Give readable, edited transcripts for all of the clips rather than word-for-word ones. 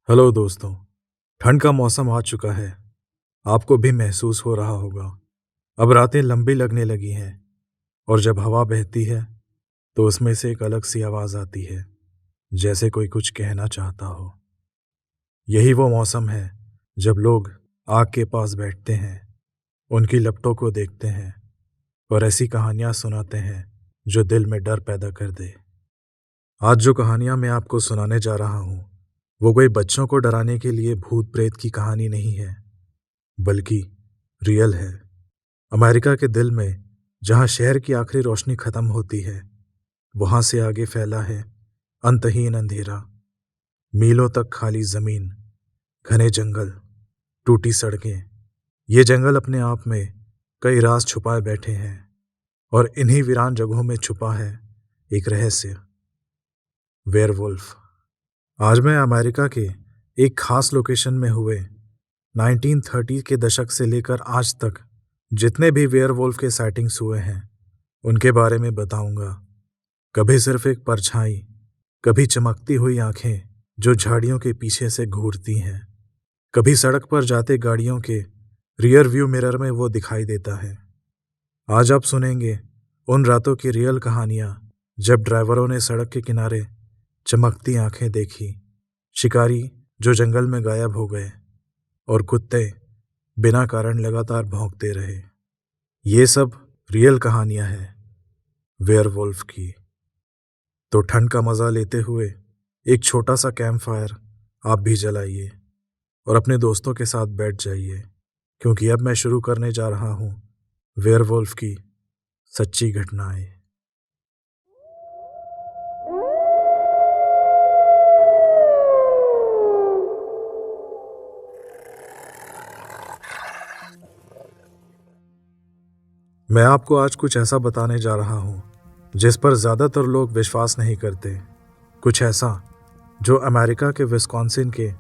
Hello दोस्तों। ठंड का मौसम आ चुका है। आपको भी महसूस हो रहा होगा। अब रातें लंबी लगने लगी हैं और जब हवा बहती है तो उसमें से एक अलग सी आवाज़ आती है, जैसे कोई कुछ कहना चाहता हो। यही वो मौसम है जब लोग आग के पास बैठते हैं, उनकी लपटों को देखते हैं और ऐसी कहानियाँ सुनाते हैं जो दिल में डर पैदा कर दे। आज जो कहानियाँ मैं आपको सुनाने जा रहा हूँ वो कोई बच्चों को डराने के लिए भूत प्रेत की कहानी नहीं है, बल्कि रियल है। अमेरिका के दिल में, जहां शहर की आखिरी रोशनी खत्म होती है, वहां से आगे फैला है अंतहीन अंधेरा। मीलों तक खाली जमीन, घने जंगल, टूटी सड़कें। ये जंगल अपने आप में कई राज छुपाए बैठे हैं और इन्हीं वीरान जगहों में छुपा है एक रहस्य, वेयरवुल्फ। आज मैं अमेरिका के एक खास लोकेशन में हुए 1930 के दशक से लेकर आज तक जितने भी वेयरवुल्फ के साइटिंग्स हुए हैं उनके बारे में बताऊंगा। कभी सिर्फ एक परछाई, कभी चमकती हुई आंखें जो झाड़ियों के पीछे से घूरती हैं, कभी सड़क पर जाते गाड़ियों के रियर व्यू मिरर में वो दिखाई देता है। आज आप सुनेंगे उन रातों की रियल कहानियां जब ड्राइवरों ने सड़क के किनारे चमकती आंखें देखी, शिकारी जो जंगल में गायब हो गए और कुत्ते बिना कारण लगातार भौंकते रहे। ये सब रियल कहानियां हैं वेयरवुल्फ की। तो ठंड का मजा लेते हुए एक छोटा सा कैंप फायर आप भी जलाइए और अपने दोस्तों के साथ बैठ जाइए, क्योंकि अब मैं शुरू करने जा रहा हूं वेयरवुल्फ की सच्ची घटनाएं। मैं आपको आज कुछ ऐसा बताने जा रहा हूं जिस पर ज्यादातर लोग विश्वास नहीं करते। कुछ ऐसा जो अमेरिका के विस्कॉन्सिन के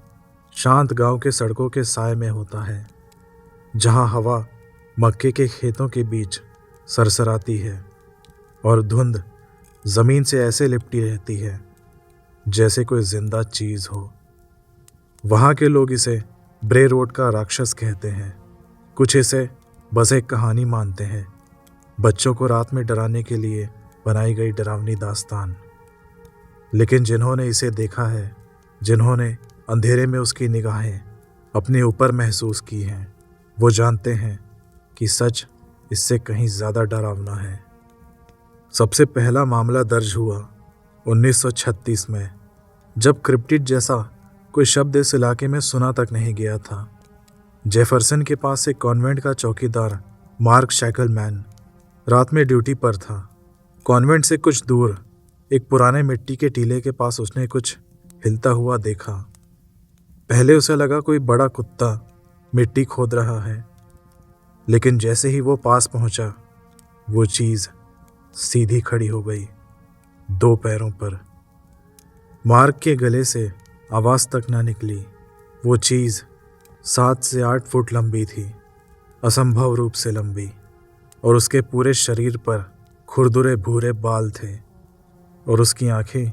शांत गांव के सड़कों के साए में होता है, जहां हवा मक्के के खेतों के बीच सरसराती है और धुंध जमीन से ऐसे लिपटी रहती है जैसे कोई जिंदा चीज हो। वहां के लोग इसे ब्रे रोड का राक्षस कहते हैं, कुछ इसे बस एक कहानी मानते हैं, बच्चों को रात में डराने के लिए बनाई गई डरावनी दास्तान। लेकिन जिन्होंने इसे देखा है, जिन्होंने अंधेरे में उसकी निगाहें अपने ऊपर महसूस की हैं, वो जानते हैं कि सच इससे कहीं ज़्यादा डरावना है। सबसे पहला मामला दर्ज हुआ 1936 में, जब क्रिप्टिड जैसा कोई शब्द इस इलाके में सुना तक नहीं गया था। जेफरसन के पास एक कॉन्वेंट का चौकीदार मार्क शैकलमैन रात में ड्यूटी पर था। कॉन्वेंट से कुछ दूर एक पुराने मिट्टी के टीले के पास उसने कुछ हिलता हुआ देखा। पहले उसे लगा कोई बड़ा कुत्ता मिट्टी खोद रहा है, लेकिन जैसे ही वो पास पहुंचा, वो चीज़ सीधी खड़ी हो गई, दो पैरों पर। मार्क के गले से आवाज़ तक ना निकली। वो चीज़ 7 से 8 फुट लंबी थी, असंभव रूप से लंबी, और उसके पूरे शरीर पर खुरदुरे भूरे बाल थे और उसकी आंखें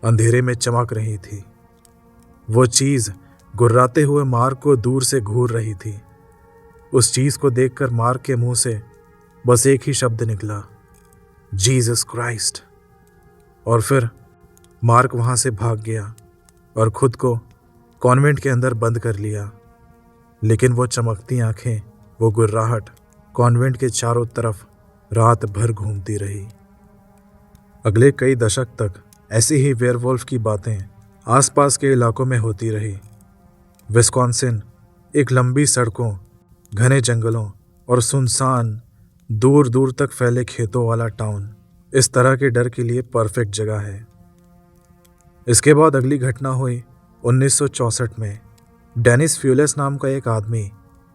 अंधेरे में चमक रही थी। वो चीज़ गुर्राते हुए मार्क को दूर से घूर रही थी। उस चीज़ को देखकर मार्क के मुंह से बस एक ही शब्द निकला, जीसस क्राइस्ट। और फिर मार्क वहाँ से भाग गया और खुद को कॉन्वेंट के अंदर बंद कर लिया। लेकिन वो चमकती आंखें, वो गुर्राहट कॉन्वेंट के चारों तरफ रात भर घूमती रही। अगले कई दशक तक ऐसी ही वेयरवुल्फ की बातें आसपास के इलाकों में होती रही। विस्कॉन्सिन एक लंबी सड़कों, घने जंगलों और सुनसान दूर दूर तक फैले खेतों वाला टाउन इस तरह के डर के लिए परफेक्ट जगह है। इसके बाद अगली घटना हुई 1964 में। डेनिस फ्यूलेस नाम का एक आदमी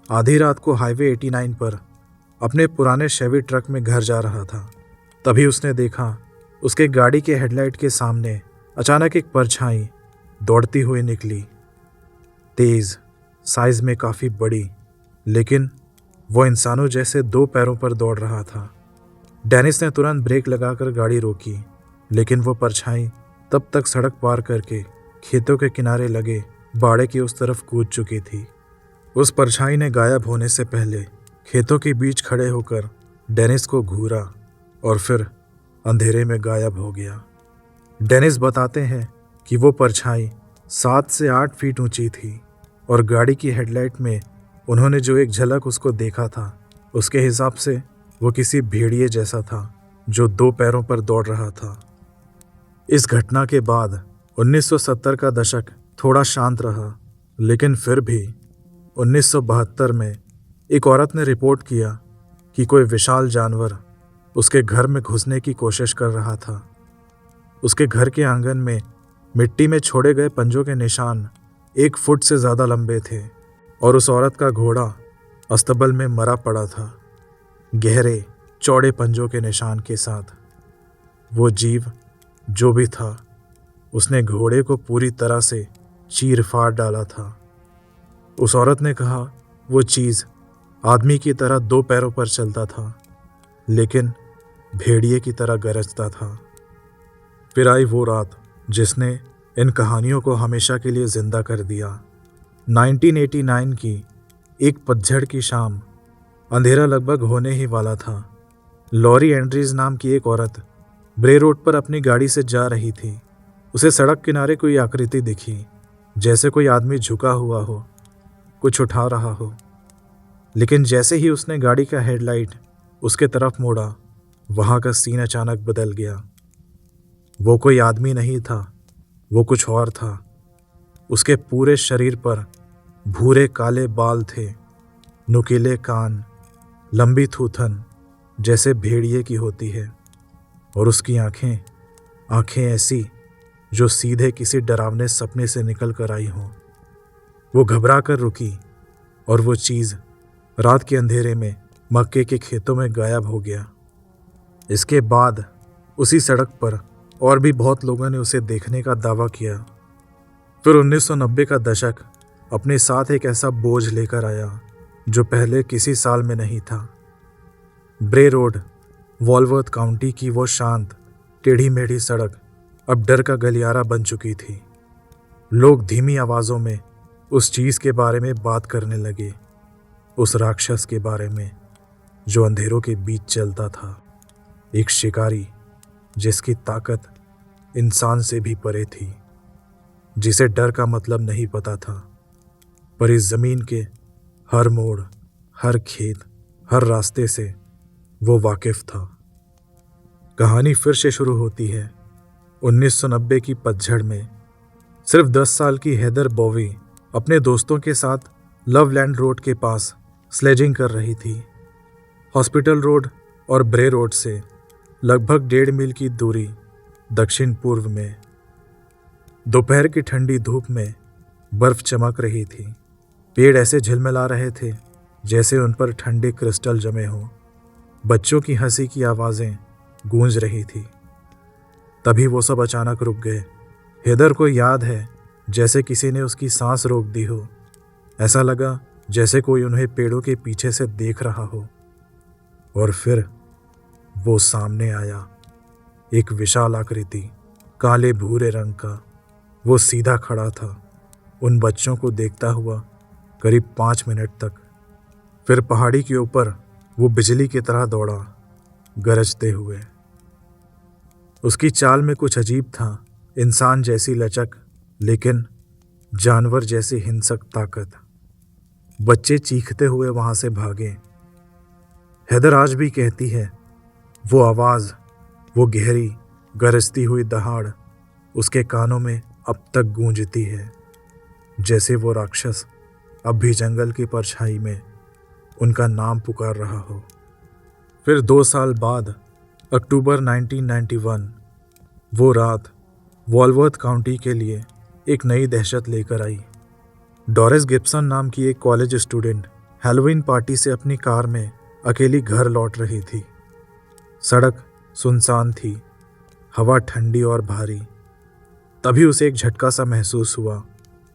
आधी रात को हाईवे 89 पर अपने पुराने शेवी ट्रक में घर जा रहा था। तभी उसने देखा उसके गाड़ी के हेडलाइट के सामने अचानक एक परछाई दौड़ती हुई निकली, तेज, साइज में काफ़ी बड़ी, लेकिन वो इंसानों जैसे दो पैरों पर दौड़ रहा था। डेनिस ने तुरंत ब्रेक लगाकर गाड़ी रोकी, लेकिन वो परछाई तब तक सड़क पार करके खेतों के किनारे लगे बाड़े की उस तरफ कूद चुकी थी। उस परछाई ने गायब होने से पहले खेतों के बीच खड़े होकर डेनिस को घूरा और फिर अंधेरे में गायब हो गया। डेनिस बताते हैं कि वो परछाई 7 से 8 फीट ऊंची थी और गाड़ी की हेडलाइट में उन्होंने जो एक झलक उसको देखा था, उसके हिसाब से वो किसी भेड़िए जैसा था जो 2 पैरों पर दौड़ रहा था। इस घटना के बाद 1970 का दशक थोड़ा शांत रहा, लेकिन फिर भी 1972 में एक औरत ने रिपोर्ट किया कि कोई विशाल जानवर उसके घर में घुसने की कोशिश कर रहा था। उसके घर के आंगन में मिट्टी में छोड़े गए पंजों के निशान 1 फुट से ज़्यादा लंबे थे और उस औरत का घोड़ा अस्तबल में मरा पड़ा था, गहरे चौड़े पंजों के निशान के साथ। वो जीव जो भी था, उसने घोड़े को पूरी तरह से चीर फाड़ डाला था। उस औरत ने कहा वो चीज़ आदमी की तरह 2 पैरों पर चलता था, लेकिन भेड़िए की तरह गरजता था। फिर आई वो रात जिसने इन कहानियों को हमेशा के लिए जिंदा कर दिया। 1989 की एक पतझड़ की शाम, अंधेरा लगभग होने ही वाला था। लॉरी एंड्रीज नाम की एक औरत ब्रे रोड पर अपनी गाड़ी से जा रही थी। उसे सड़क किनारे कोई आकृति दिखी, जैसे कोई आदमी झुका हुआ हो, कुछ उठा रहा हो। लेकिन जैसे ही उसने गाड़ी का हेडलाइट उसके तरफ मोड़ा, वहाँ का सीन अचानक बदल गया। वो कोई आदमी नहीं था, वो कुछ और था। उसके पूरे शरीर पर भूरे काले बाल थे, नुकीले कान, लंबी थूथन जैसे भेड़िए की होती है, और उसकी आंखें ऐसी जो सीधे किसी डरावने सपने से निकल कर आई हों। वो घबरा कर रुकी और वो चीज़ रात के अंधेरे में मक्के के खेतों में गायब हो गया। इसके बाद उसी सड़क पर और भी बहुत लोगों ने उसे देखने का दावा किया। फिर 1990 का दशक अपने साथ एक ऐसा बोझ लेकर आया जो पहले किसी साल में नहीं था। ब्रे रोड, वॉल्वर्थ काउंटी की वो शांत टेढ़ी मेढ़ी सड़क अब डर का गलियारा बन चुकी थी। लोग धीमी आवाज़ों में उस चीज़ के बारे में बात करने लगे, उस राक्षस के बारे में जो अंधेरों के बीच चलता था, एक शिकारी जिसकी ताकत इंसान से भी परे थी, जिसे डर का मतलब नहीं पता था, पर इस ज़मीन के हर मोड़, हर खेत, हर रास्ते से वो वाकिफ था। कहानी फिर से शुरू होती है 1990 की पतझड़ में। सिर्फ 10 साल की हेदर बॉवी अपने दोस्तों के साथ लवलैंड रोड के पास स्लेजिंग कर रही थी। हॉस्पिटल रोड और ब्रे रोड से लगभग 1.5 मील की दूरी दक्षिण पूर्व में। दोपहर की ठंडी धूप में बर्फ चमक रही थी। पेड़ ऐसे झिलमिला रहे थे जैसे उन पर ठंडे क्रिस्टल जमे हों। बच्चों की हंसी की आवाज़ें गूंज रही थी। तभी वो सब अचानक रुक गए। हेदर को याद है जैसे किसी ने उसकी सांस रोक दी हो। ऐसा लगा जैसे कोई उन्हें पेड़ों के पीछे से देख रहा हो। और फिर वो सामने आया, एक विशाल आकृति, काले भूरे रंग का। वो सीधा खड़ा था, उन बच्चों को देखता हुआ करीब 5 मिनट तक। फिर पहाड़ी के ऊपर वो बिजली की तरह दौड़ा, गरजते हुए। उसकी चाल में कुछ अजीब था, इंसान जैसी लचक, लेकिन जानवर जैसी हिंसक ताकत। बच्चे चीखते हुए वहां से भागे। हेदर आज भी कहती है, वो आवाज़, वो गहरी गरजती हुई दहाड़ उसके कानों में अब तक गूंजती है, जैसे वो राक्षस अब भी जंगल की परछाई में उनका नाम पुकार रहा हो। फिर 2 साल बाद अक्टूबर 1991, वो रात वॉल्वर्थ काउंटी के लिए एक नई दहशत लेकर आई। डोरिस गिब्सन नाम की एक कॉलेज स्टूडेंट हैलोवीन पार्टी से अपनी कार में अकेली घर लौट रही थी। सड़क सुनसान थी, हवा ठंडी और भारी। तभी उसे एक झटका सा महसूस हुआ,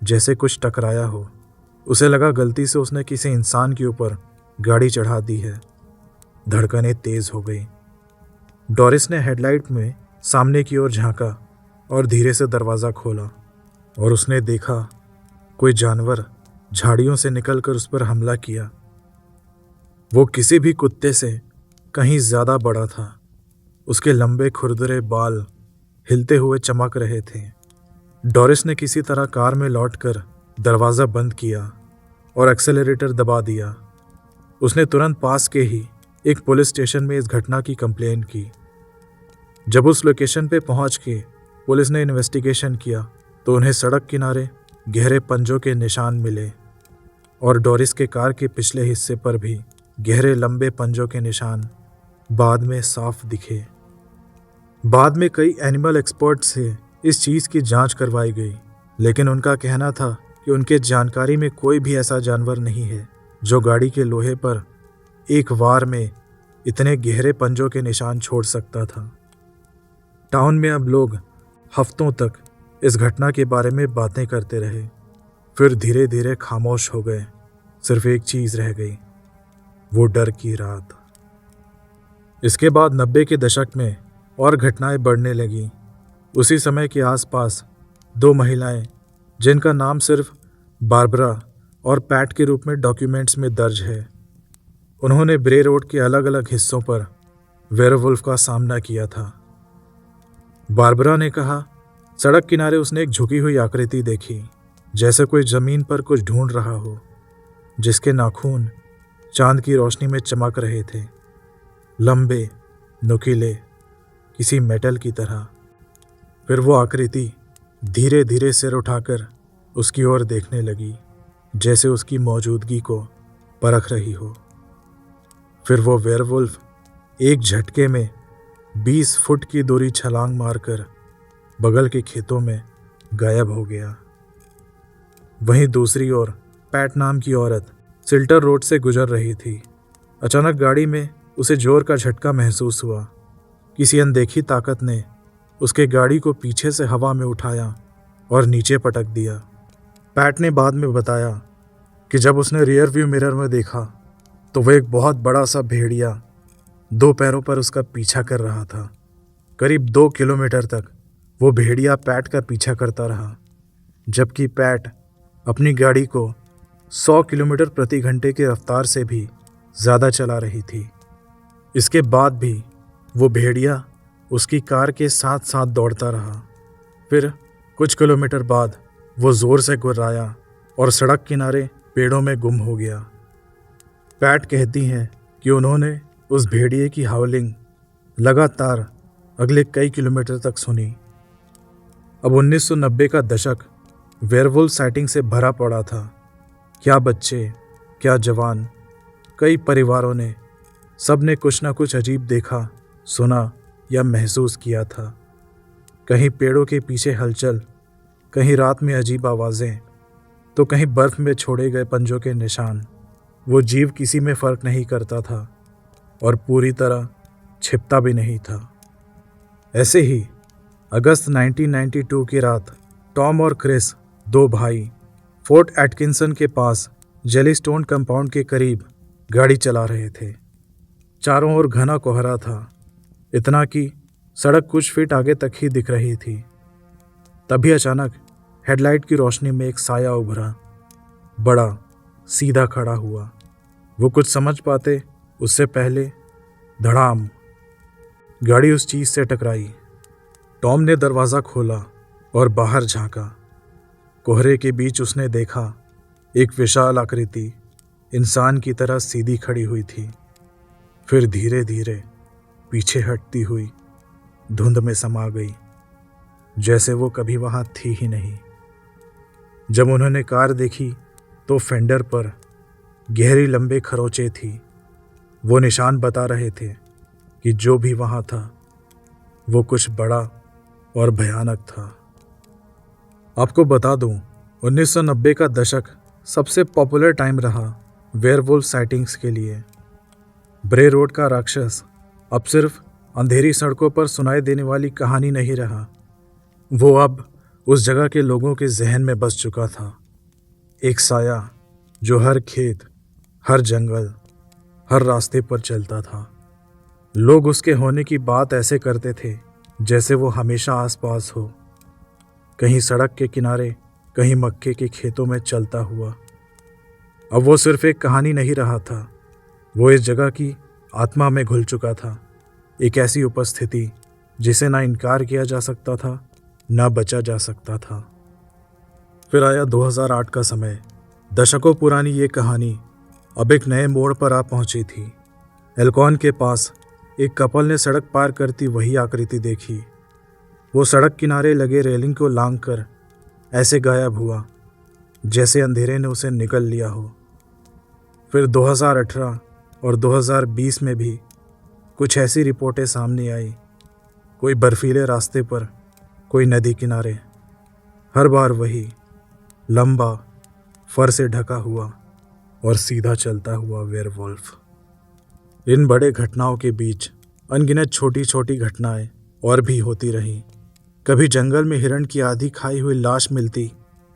जैसे कुछ टकराया हो। उसे लगा गलती से उसने किसी इंसान के ऊपर गाड़ी चढ़ा दी है। धड़कनें तेज हो गई। डोरिस ने हेडलाइट में सामने की ओर झांका और धीरे से दरवाज़ा खोला, और उसने देखा कोई जानवर झाड़ियों से निकलकर उस पर हमला किया। वो किसी भी कुत्ते से कहीं ज्यादा बड़ा था। उसके लंबे खुरदरे बाल हिलते हुए चमक रहे थे। डोरिस ने किसी तरह कार में लौटकर दरवाज़ा बंद किया और एक्सेलरेटर दबा दिया। उसने तुरंत पास के ही एक पुलिस स्टेशन में इस घटना की कंप्लेन की। जब उस लोकेशन पे पहुंच के पुलिस ने इन्वेस्टिगेशन किया तो उन्हें सड़क किनारे गहरे पंजों के निशान मिले और डोरिस के कार के पिछले हिस्से पर भी गहरे लंबे पंजों के निशान बाद में साफ दिखे। बाद में कई एनिमल एक्सपर्ट से इस चीज़ की जांच करवाई गई, लेकिन उनका कहना था कि उनके जानकारी में कोई भी ऐसा जानवर नहीं है जो गाड़ी के लोहे पर एक वार में इतने गहरे पंजों के निशान छोड़ सकता था। टाउन में अब लोग हफ्तों तक इस घटना के बारे में बातें करते रहे, फिर धीरे धीरे खामोश हो गए। सिर्फ एक चीज़ रह गई, वो डर की रात। इसके बाद 90 के दशक में और घटनाएं बढ़ने लगीं। उसी समय के आसपास दो महिलाएं, जिनका नाम सिर्फ बारबरा और पैट के रूप में डॉक्यूमेंट्स में दर्ज है, उन्होंने ब्रे रोड के अलग अलग हिस्सों पर वेयरवुल्फ का सामना किया था। बारबरा ने कहा, सड़क किनारे उसने एक झुकी हुई आकृति देखी, जैसे कोई जमीन पर कुछ ढूंढ रहा हो, जिसके नाखून चांद की रोशनी में चमक रहे थे, लंबे, नुकीले, किसी मेटल की तरह। फिर वो आकृति धीरे धीरे सिर उठाकर उसकी ओर देखने लगी, जैसे उसकी मौजूदगी को परख रही हो। फिर वो वेयरवुल्फ एक झटके में 20 फुट की दूरी छलांग मारकर बगल के खेतों में गायब हो गया। वहीं दूसरी ओर पैट नाम की औरत सिल्टर रोड से गुजर रही थी। अचानक गाड़ी में उसे जोर का झटका महसूस हुआ। किसी अनदेखी ताकत ने उसके गाड़ी को पीछे से हवा में उठाया और नीचे पटक दिया। पैट ने बाद में बताया कि जब उसने रियर व्यू मिरर में देखा तो वह एक बहुत बड़ा सा भेड़िया 2 पैरों पर उसका पीछा कर रहा था। करीब 2 किलोमीटर तक वो भेड़िया पैट का पीछा करता रहा, जबकि पैट अपनी गाड़ी को 100 किलोमीटर प्रति घंटे की रफ्तार से भी ज़्यादा चला रही थी। इसके बाद भी वो भेड़िया उसकी कार के साथ साथ दौड़ता रहा। फिर कुछ किलोमीटर बाद वो ज़ोर से गुर्राया और सड़क किनारे पेड़ों में गुम हो गया। पैट कहती हैं कि उन्होंने उस भेड़िए की हाउलिंग लगातार अगले कई किलोमीटर तक सुनी। अब 1990 का दशक वेयरवुल्फ साइटिंग से भरा पड़ा था। क्या बच्चे, क्या जवान, कई परिवारों ने, सब ने कुछ ना कुछ अजीब देखा, सुना या महसूस किया था। कहीं पेड़ों के पीछे हलचल, कहीं रात में अजीब आवाज़ें, तो कहीं बर्फ़ में छोड़े गए पंजों के निशान। वो जीव किसी में फ़र्क नहीं करता था और पूरी तरह छिपता भी नहीं था। ऐसे ही अगस्त 1992 की रात टॉम और क्रिस, 2 भाई, फोर्ट एटकिंसन के पास जेलीस्टोन कंपाउंड के करीब गाड़ी चला रहे थे। चारों ओर घना कोहरा था, इतना कि सड़क कुछ फीट आगे तक ही दिख रही थी। तभी अचानक हेडलाइट की रोशनी में एक साया उभरा, बड़ा, सीधा खड़ा हुआ। वो कुछ समझ पाते उससे पहले धड़ाम, गाड़ी उस चीज़ से टकराई। टॉम ने दरवाज़ा खोला और बाहर झांका। कोहरे के बीच उसने देखा एक विशाल आकृति इंसान की तरह सीधी खड़ी हुई थी, फिर धीरे धीरे पीछे हटती हुई धुंध में समा गई, जैसे वो कभी वहाँ थी ही नहीं। जब उन्होंने कार देखी तो फेंडर पर गहरी लंबे खरोंचे थी। वो निशान बता रहे थे कि जो भी वहाँ था वो कुछ बड़ा और भयानक था। आपको बता दूं, 1990 का दशक सबसे पॉपुलर टाइम रहा वेयरवुल्फ साइटिंग्स के लिए। ब्रे रोड का राक्षस अब सिर्फ अंधेरी सड़कों पर सुनाई देने वाली कहानी नहीं रहा, वो अब उस जगह के लोगों के जहन में बस चुका था। एक साया जो हर खेत, हर जंगल, हर रास्ते पर चलता था। लोग उसके होने की बात ऐसे करते थे जैसे वो हमेशा आसपास हो, कहीं सड़क के किनारे कहीं मक्के के खेतों में चलता हुआ। अब वो सिर्फ एक कहानी नहीं रहा था, वो इस जगह की आत्मा में घुल चुका था। एक ऐसी उपस्थिति जिसे ना इनकार किया जा सकता था, ना बचा जा सकता था। फिर आया 2008 का समय। दशकों पुरानी ये कहानी अब एक नए मोड़ पर आ पहुंची थी। एल्कॉन के पास एक कपल ने सड़क पार करती वही आकृति देखी। वो सड़क किनारे लगे रेलिंग को लांघकर ऐसे गायब हुआ जैसे अंधेरे ने उसे निगल लिया हो। फिर 2018 और 2020 में भी कुछ ऐसी रिपोर्टें सामने आई। कोई बर्फीले रास्ते पर, कोई नदी किनारे, हर बार वही लंबा, फर से ढका हुआ और सीधा चलता हुआ वेयरवुल्फ। इन बड़े घटनाओं के बीच अनगिनत छोटी छोटी घटनाएं और भी होती रहीं। कभी जंगल में हिरण की आधी खाई हुई लाश मिलती,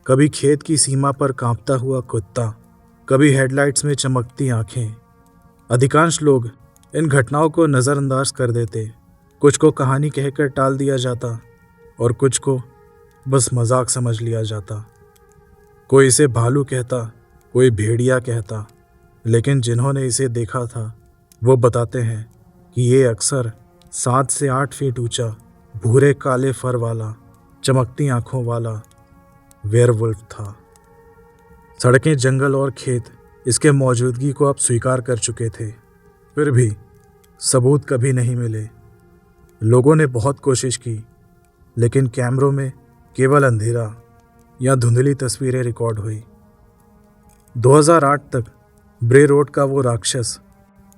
कभी खेत की सीमा पर कांपता हुआ कुत्ता, कभी हेडलाइट्स में चमकती आंखें। अधिकांश लोग इन घटनाओं को नज़रअंदाज कर देते। कुछ को कहानी कहकर टाल दिया जाता और कुछ को बस मजाक समझ लिया जाता। कोई इसे भालू कहता, कोई भेड़िया कहता, लेकिन जिन्होंने इसे देखा था वो बताते हैं कि ये अक्सर 7 से 8 फीट ऊंचा, भूरे काले फर वाला, चमकती आंखों वाला वेयरवुल्फ था। सड़कें, जंगल और खेत इसके मौजूदगी को अब स्वीकार कर चुके थे, फिर भी सबूत कभी नहीं मिले। लोगों ने बहुत कोशिश की, लेकिन कैमरों में केवल अंधेरा या धुंधली तस्वीरें रिकॉर्ड हुई। 2008 तक ब्रे रोड का वो राक्षस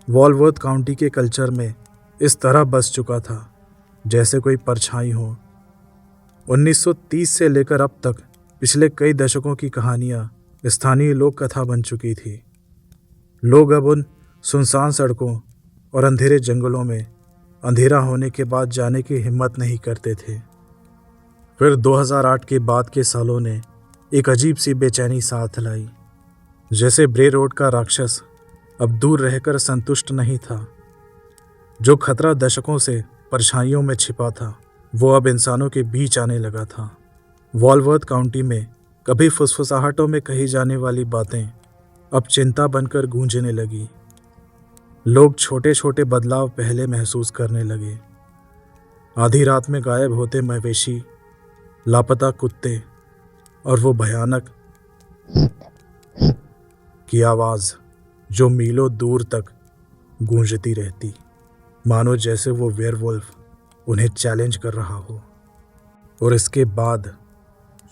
वॉलवर्थ काउंटी के कल्चर में इस तरह बस चुका था जैसे कोई परछाई हो। 1930 से लेकर अब तक पिछले कई दशकों की कहानियां स्थानीय लोक कथा बन चुकी थी। लोग अब उन सुनसान सड़कों और अंधेरे जंगलों में अंधेरा होने के बाद जाने की हिम्मत नहीं करते थे। फिर 2008 के बाद के सालों ने एक अजीब सी बेचैनी साथ लाई। जैसे ब्रे रोड का राक्षस अब दूर रहकर संतुष्ट नहीं था। जो खतरा दशकों से परछाइयों में छिपा था वो अब इंसानों के बीच आने लगा था। वॉलवर्थ काउंटी में कभी फुसफुसाहटों में कही जाने वाली बातें अब चिंता बनकर गूंजने लगी। लोग छोटे छोटे बदलाव पहले महसूस करने लगे। आधी रात में गायब होते मवेशी, लापता कुत्ते और वो भयानक की आवाज़ जो मीलों दूर तक गूंजती रहती, मानो जैसे वो वेयरवुल्फ उन्हें चैलेंज कर रहा हो। और इसके बाद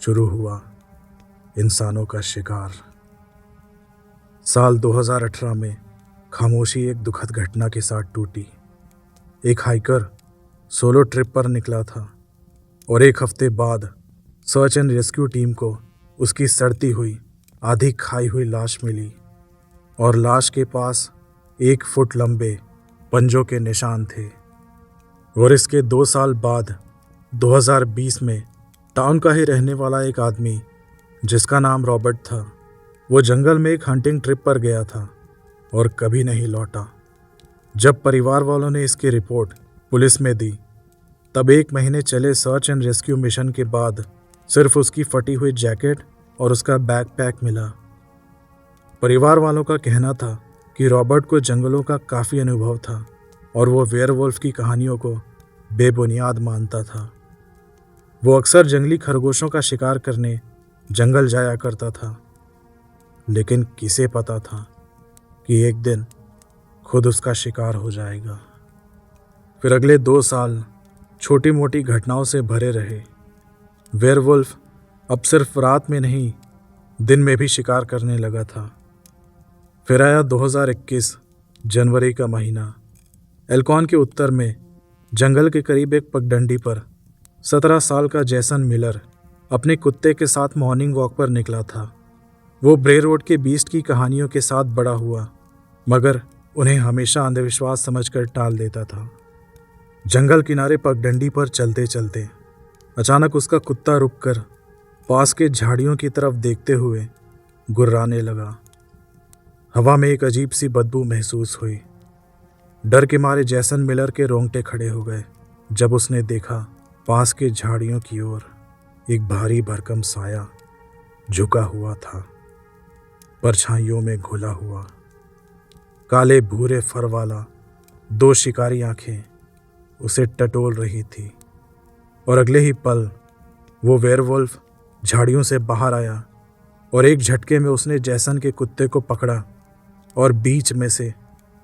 शुरू हुआ इंसानों का शिकार। साल 2018 में खामोशी एक दुखद घटना के साथ टूटी। एक हाइकर सोलो ट्रिप पर निकला था और एक हफ्ते बाद सर्च एंड रेस्क्यू टीम को उसकी सड़ती हुई, आधी खाई हुई लाश मिली और लाश के पास 1 फुट लंबे पंजों के निशान थे। और इसके 2 साल बाद 2020 में टाउन का ही रहने वाला एक आदमी जिसका नाम रॉबर्ट था, वो जंगल में एक हंटिंग ट्रिप पर गया था और कभी नहीं लौटा। जब परिवार वालों ने इसकी रिपोर्ट पुलिस में दी, तब 1 महीने चले सर्च एंड रेस्क्यू मिशन के बाद सिर्फ उसकी फटी हुई जैकेट और उसका बैकपैक मिला। परिवार वालों का कहना था कि रॉबर्ट को जंगलों का काफ़ी अनुभव था और वो वेयरवुल्फ की कहानियों को बेबुनियाद मानता था। वो अक्सर जंगली खरगोशों का शिकार करने जंगल जाया करता था, लेकिन किसे पता था कि एक दिन खुद उसका शिकार हो जाएगा। फिर अगले 2 साल छोटी मोटी घटनाओं से भरे रहे। वेयरवुल्फ अब सिर्फ रात में नहीं, दिन में भी शिकार करने लगा था। फिर आया 2021 जनवरी का महीना। एल्कॉन के उत्तर में जंगल के करीब एक पगडंडी पर 17 साल का जैसन मिलर अपने कुत्ते के साथ मॉर्निंग वॉक पर निकला था। वो ब्रे रोड के बीस्ट की कहानियों के साथ बड़ा हुआ, मगर उन्हें हमेशा अंधविश्वास समझकर टाल देता था। जंगल किनारे पगडंडी पर चलते चलते अचानक उसका कुत्ता रुककर पास के झाड़ियों की तरफ देखते हुए गुर्राने लगा। हवा में एक अजीब सी बदबू महसूस हुई। डर के मारे जैसन मिलर के रोंगटे खड़े हो गए जब उसने देखा पास के झाड़ियों की ओर एक भारी भरकम साया झुका हुआ था, परछाइयों में घुला हुआ। काले भूरे फर वाला 2 शिकारी आंखें उसे टटोल रही थी और अगले ही पल वो वेयरवुल्फ झाड़ियों से बाहर आया और एक झटके में उसने जैसन के कुत्ते को पकड़ा और बीच में से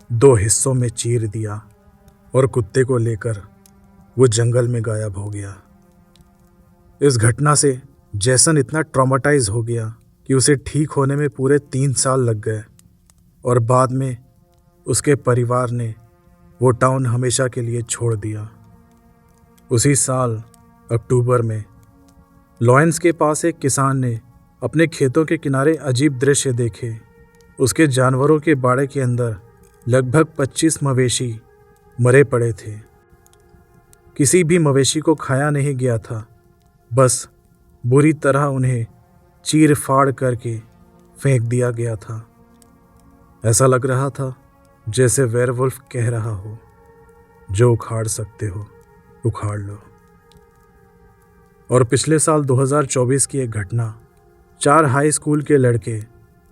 2 हिस्सों में चीर दिया और कुत्ते को लेकर वो जंगल में गायब हो गया। इस घटना से जैसन इतना ट्रॉमाटाइज हो गया कि उसे ठीक होने में पूरे 3 साल लग गए और बाद में उसके परिवार ने वो टाउन हमेशा के लिए छोड़ दिया। उसी साल अक्टूबर में लॉरेंस के पास एक किसान ने अपने खेतों के किनारे अजीब दृश्य देखे। उसके जानवरों के बाड़े के अंदर लगभग 25 मवेशी मरे पड़े थे। किसी भी मवेशी को खाया नहीं गया था, बस बुरी तरह उन्हें चीर फाड़ करके फेंक दिया गया था। ऐसा लग रहा था जैसे वेयरवुल्फ कह रहा हो, जो उखाड़ सकते हो उखाड़ लो। और पिछले साल 2024 की एक घटना, 4 हाई स्कूल के लड़के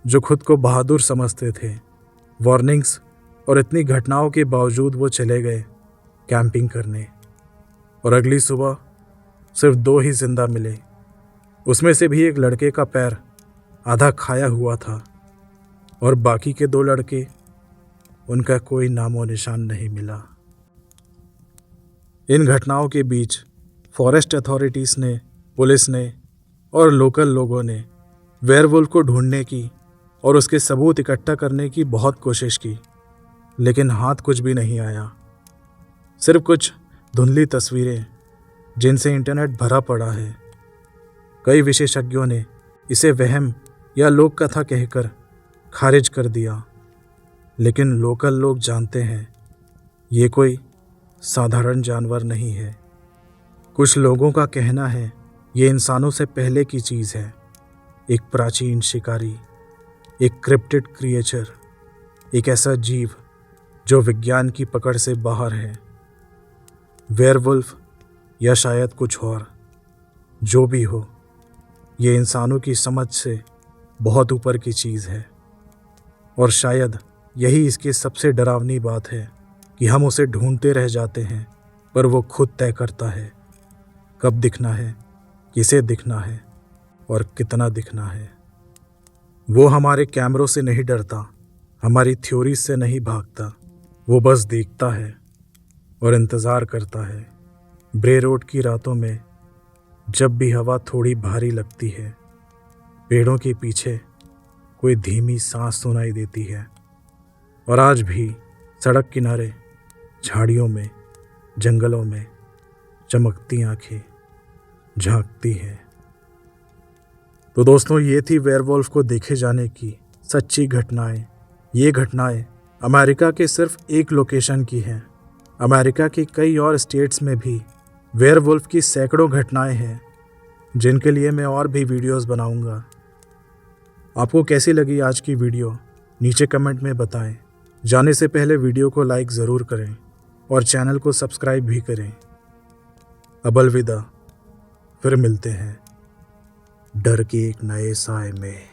जो खुद को बहादुर समझते थे, वार्निंग्स और इतनी घटनाओं के बावजूद वो चले गए कैंपिंग करने और अगली सुबह सिर्फ 2 ही जिंदा मिले। उसमें से भी एक लड़के का पैर आधा खाया हुआ था और बाकी के 2 लड़के, उनका कोई नामो निशान नहीं मिला। इन घटनाओं के बीच फॉरेस्ट अथॉरिटीज़ ने, पुलिस ने और लोकल लोगों ने वेयरवुल्फ को ढूंढने की और उसके सबूत इकट्ठा करने की बहुत कोशिश की, लेकिन हाथ कुछ भी नहीं आया। सिर्फ कुछ धुंधली तस्वीरें जिनसे इंटरनेट भरा पड़ा है। कई विशेषज्ञों ने इसे वहम या लोक कथा कहकर खारिज कर दिया, लेकिन लोकल लोग जानते हैं ये कोई साधारण जानवर नहीं है। कुछ लोगों का कहना है ये इंसानों से पहले की चीज़ है, एक प्राचीन शिकारी, एक क्रिप्टिड क्रिएचर, एक ऐसा जीव जो विज्ञान की पकड़ से बाहर है। वेयरवुल्फ या शायद कुछ और, जो भी हो, ये इंसानों की समझ से बहुत ऊपर की चीज़ है और शायद यही इसकी सबसे डरावनी बात है कि हम उसे ढूंढते रह जाते हैं, पर वो खुद तय करता है कब दिखना है, किसे दिखना है और कितना दिखना है। वो हमारे कैमरों से नहीं डरता, हमारी थ्योरी से नहीं भागता, वो बस देखता है और इंतज़ार करता है। ब्रे रोड की रातों में जब भी हवा थोड़ी भारी लगती है, पेड़ों के पीछे कोई धीमी सांस सुनाई देती है और आज भी सड़क किनारे, झाड़ियों में, जंगलों में चमकती आंखें झांकती हैं। तो दोस्तों, ये थी वेयरवुल्फ को देखे जाने की सच्ची घटनाएं। ये घटनाएं अमेरिका के सिर्फ एक लोकेशन की हैं। अमेरिका की कई और स्टेट्स में भी वेयरवुल्फ की सैकड़ों घटनाएं हैं, जिनके लिए मैं और भी वीडियोस बनाऊंगा। आपको कैसी लगी आज की वीडियो नीचे कमेंट में बताएं। जाने से पहले वीडियो को लाइक ज़रूर करें और चैनल को सब्सक्राइब भी करें। अब अलविदा, फिर मिलते हैं डर के एक नए साए में।